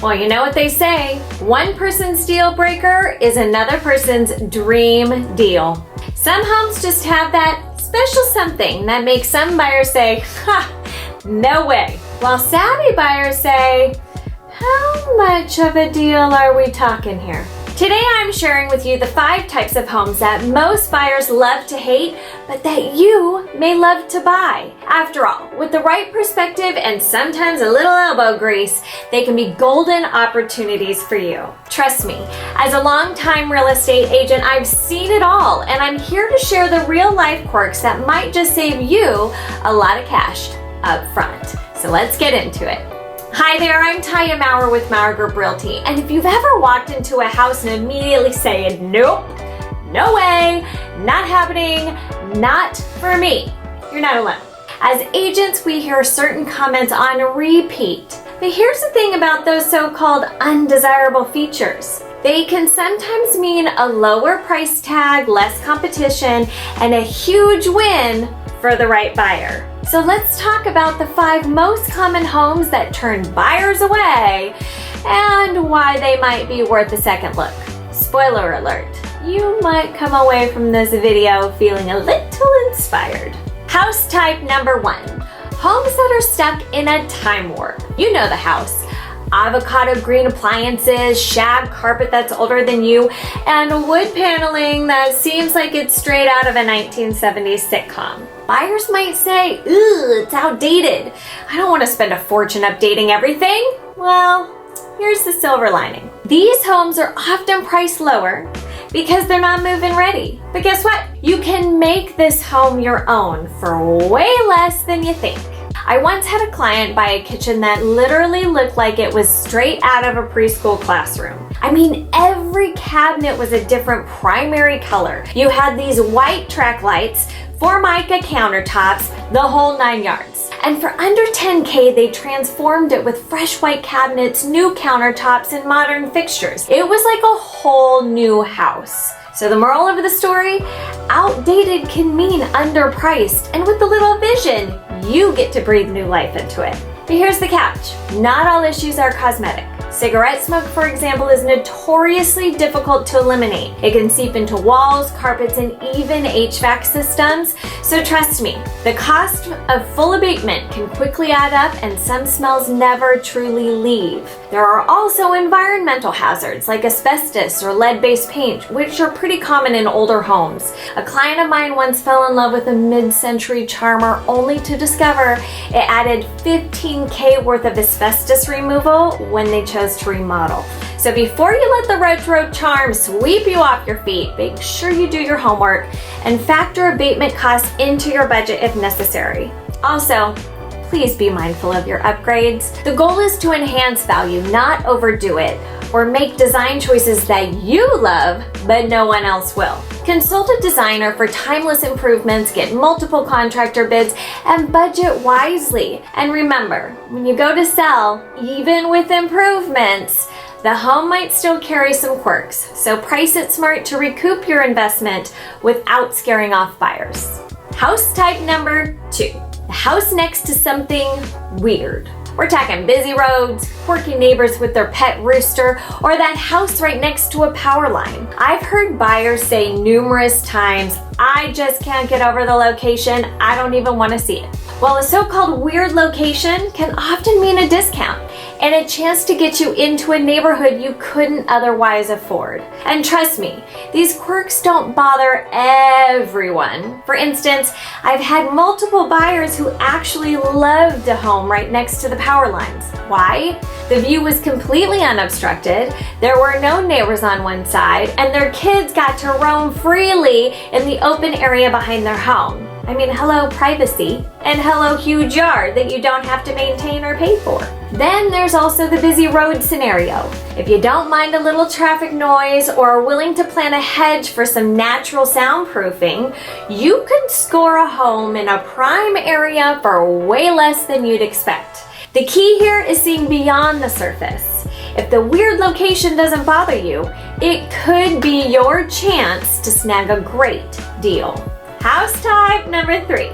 Well, you know what they say, one person's deal breaker is another person's dream deal. Some homes just have that special something that makes some buyers say, ha, no way. While savvy buyers say, how much of a deal are we talking here? Today I'm sharing with you the 5 types of homes that most buyers love to hate, but that you may love to buy. After all, with the right perspective and sometimes a little elbow grease, they can be golden opportunities for you. Trust me, as a longtime real estate agent, I've seen it all, and I'm here to share the real life quirks that might just save you a lot of cash up front. So let's get into it. Hi there, I'm Taya Mower with Mower Group Realty, and if you've ever walked into a house and immediately said, nope, no way, not happening, not for me, you're not alone. As agents, we hear certain comments on repeat, but here's the thing about those so-called undesirable features. They can sometimes mean a lower price tag, less competition, and a huge win for the right buyer. So let's talk about the 5 most common homes that turn buyers away and why they might be worth a second look. Spoiler alert, you might come away from this video feeling a little inspired. House type number 1, homes that are stuck in a time warp. You know the house. Avocado green appliances, shag carpet that's older than you, and wood paneling that seems like it's straight out of a 1970s sitcom. Buyers might say, ooh, it's outdated. I don't want to spend a fortune updating everything. Well, here's the silver lining. These homes are often priced lower because they're not move-in ready. But guess what? You can make this home your own for way less than you think. I once had a client buy a kitchen that literally looked like it was straight out of a preschool classroom. I mean, every cabinet was a different primary color. You had these white track lights, Formica countertops, the whole 9 yards. And for under $10K, they transformed it with fresh white cabinets, new countertops, and modern fixtures. It was like a whole new house. So the moral of the story, outdated can mean underpriced, and with a little vision, you get to breathe new life into it. But here's the catch. Not all issues are cosmetic. Cigarette smoke, for example, is notoriously difficult to eliminate. It can seep into walls, carpets, and even HVAC systems. So trust me, the cost of full abatement can quickly add up, and some smells never truly leave. There are also environmental hazards like asbestos or lead-based paint, which are pretty common in older homes. A client of mine once fell in love with a mid-century charmer only to discover it added $15K worth of asbestos removal when they chose to remodel. So before you let the retro charm sweep you off your feet, make sure you do your homework and factor abatement costs into your budget if necessary. Also, please be mindful of your upgrades. The goal is to enhance value, not overdo it, or make design choices that you love, but no one else will. Consult a designer for timeless improvements, get multiple contractor bids, and budget wisely. And remember, when you go to sell, even with improvements, the home might still carry some quirks. So price it smart to recoup your investment without scaring off buyers. House type number 2. The house next to something weird. We're talking busy roads, quirky neighbors with their pet rooster, or that house right next to a power line. I've heard buyers say numerous times, I just can't get over the location, I don't even want to see it. Well, a so-called weird location can often mean a discount and a chance to get you into a neighborhood you couldn't otherwise afford. And trust me, these quirks don't bother everyone. For instance, I've had multiple buyers who actually loved a home right next to the power lines. Why? The view was completely unobstructed, there were no neighbors on one side, and their kids got to roam freely in the open area behind their home. I mean, hello privacy, and hello huge yard that you don't have to maintain or pay for. Then there's also the busy road scenario. If you don't mind a little traffic noise or are willing to plant a hedge for some natural soundproofing, you could score a home in a prime area for way less than you'd expect. The key here is seeing beyond the surface. If the weird location doesn't bother you, it could be your chance to snag a great deal. House type number 3,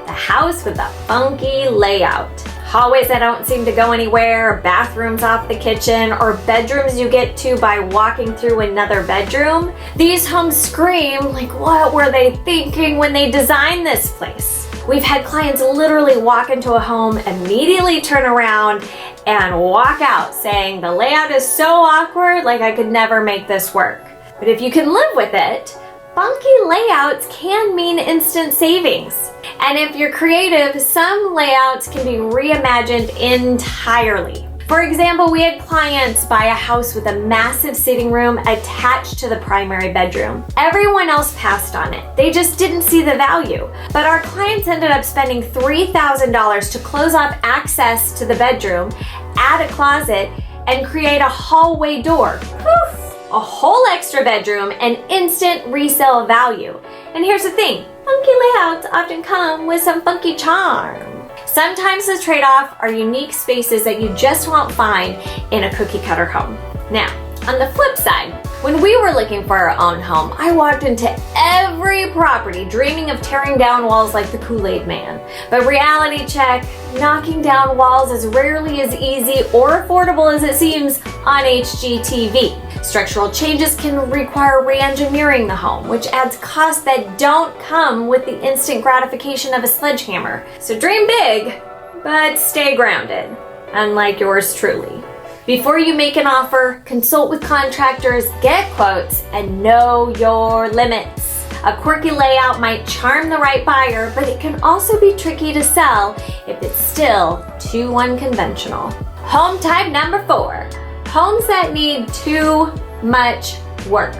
the house with a funky layout. hallways that don't seem to go anywhere, bathrooms off the kitchen, or bedrooms you get to by walking through another bedroom. These homes scream like, what were they thinking when they designed this place? We've had clients literally walk into a home, immediately turn around, and walk out saying the layout is so awkward, like I could never make this work. But if you can live with it, funky layouts can mean instant savings. And if you're creative, some layouts can be reimagined entirely. For example, we had clients buy a house with a massive sitting room attached to the primary bedroom. Everyone else passed on it. They just didn't see the value. But our clients ended up spending $3,000 to close off access to the bedroom, add a closet, and create a hallway door. Poof! A whole extra bedroom and instant resale value. And here's the thing, funky layouts often come with some funky charm. Sometimes the trade-off are unique spaces that you just won't find in a cookie cutter home. Now, on the flip side, when we were looking for our own home, I walked into every property dreaming of tearing down walls like the Kool-Aid Man. But reality check, knocking down walls is rarely as easy or affordable as it seems on HGTV. Structural changes can require re-engineering the home, which adds costs that don't come with the instant gratification of a sledgehammer. So dream big, but stay grounded, unlike yours truly. Before you make an offer, consult with contractors, get quotes, and know your limits. A quirky layout might charm the right buyer, but it can also be tricky to sell if it's still too unconventional. Home type number 4, homes that need too much work.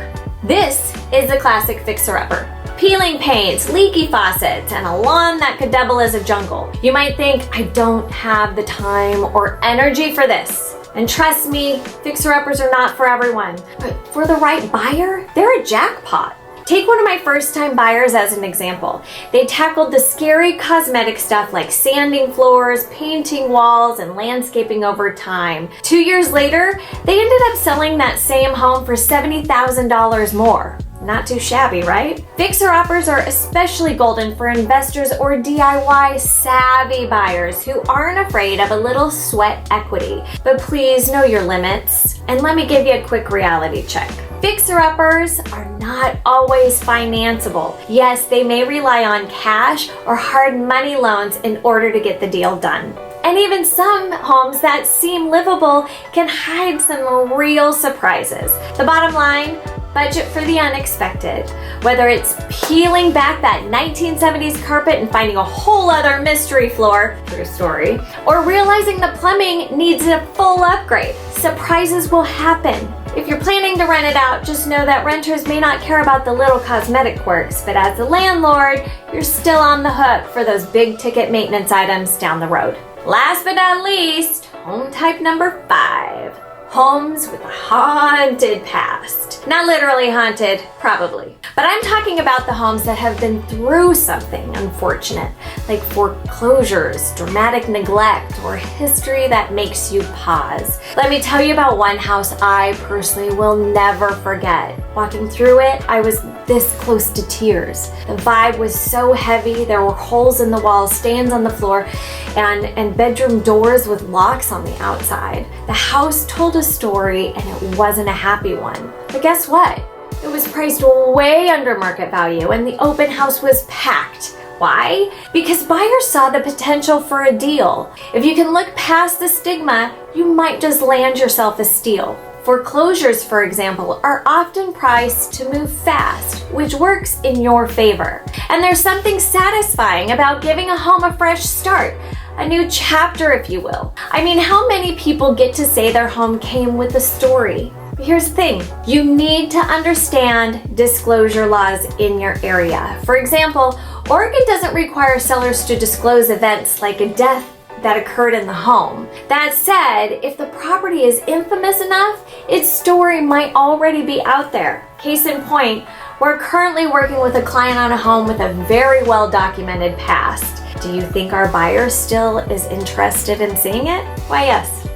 This is a classic fixer-upper. Peeling paints, leaky faucets, and a lawn that could double as a jungle. You might think, I don't have the time or energy for this. And trust me, fixer-uppers are not for everyone. But for the right buyer, they're a jackpot. Take one of my first-time buyers as an example. They tackled the scary cosmetic stuff like sanding floors, painting walls, and landscaping over time. 2 years later, they ended up selling that same home for $70,000 more. Not too shabby, right? Fixer-uppers are especially golden for investors or DIY savvy buyers who aren't afraid of a little sweat equity. But please know your limits. And let me give you a quick reality check. Fixer-uppers are not always financeable. Yes, they may rely on cash or hard money loans in order to get the deal done. And even some homes that seem livable can hide some real surprises. The bottom line, budget for the unexpected. Whether it's peeling back that 1970s carpet and finding a whole other mystery floor, true story, or realizing the plumbing needs a full upgrade, surprises will happen. If you're planning to rent it out, just know that renters may not care about the little cosmetic quirks, but as a landlord, you're still on the hook for those big ticket maintenance items down the road. Last but not least, home type number 5. Homes with a haunted past. Not literally haunted, probably. But I'm talking about the homes that have been through something unfortunate, like foreclosures, dramatic neglect, or history that makes you pause. Let me tell you about one house I personally will never forget. Walking through it, I was this close to tears. The vibe was so heavy, there were holes in the walls, stains on the floor, and bedroom doors with locks on the outside. The house told a story and it wasn't a happy one. But guess what? It was priced way under market value and the open house was packed. Why? Because buyers saw the potential for a deal. If you can look past the stigma, you might just land yourself a steal. Foreclosures, for example, are often priced to move fast, which works in your favor. And there's something satisfying about giving a home a fresh start. A new chapter, if you will. I mean, how many people get to say their home came with a story? But here's the thing, you need to understand disclosure laws in your area. For example, Oregon doesn't require sellers to disclose events like a death that occurred in the home. That said, if the property is infamous enough, its story might already be out there. Case in point, we're currently working with a client on a home with a very well-documented past. Do you think our buyer still is interested in seeing it? Why, yes.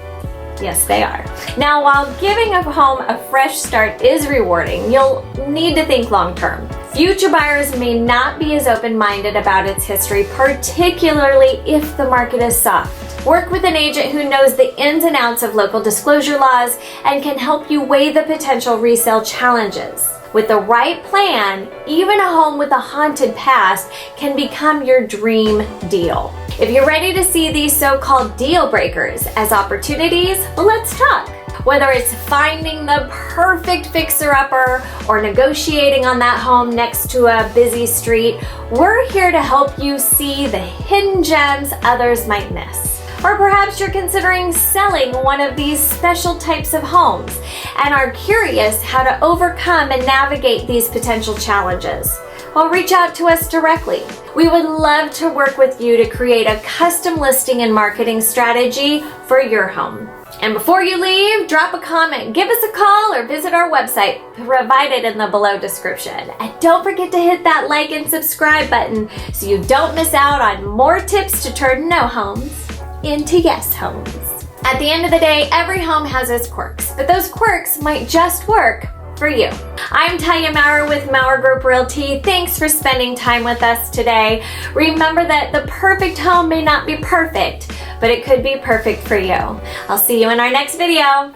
Yes, they are. Now, while giving a home a fresh start is rewarding, you'll need to think long-term. Future buyers may not be as open-minded about its history, particularly if the market is soft. Work with an agent who knows the ins and outs of local disclosure laws and can help you weigh the potential resale challenges. With the right plan, even a home with a haunted past can become your dream deal. If you're ready to see these so-called deal breakers as opportunities, well, let's talk. Whether it's finding the perfect fixer-upper or negotiating on that home next to a busy street, we're here to help you see the hidden gems others might miss. Or perhaps you're considering selling one of these special types of homes and are curious how to overcome and navigate these potential challenges. Well, reach out to us directly. We would love to work with you to create a custom listing and marketing strategy for your home. And before you leave, drop a comment, give us a call, or visit our website provided in the below description. And don't forget to hit that like and subscribe button so you don't miss out on more tips to turn no homes into yes homes. At the end of the day, every home has its quirks, but those quirks might just work for you. I'm Taya Mower with Mower Group Realty. Thanks for spending time with us today. Remember that the perfect home may not be perfect, but it could be perfect for you. I'll see you in our next video.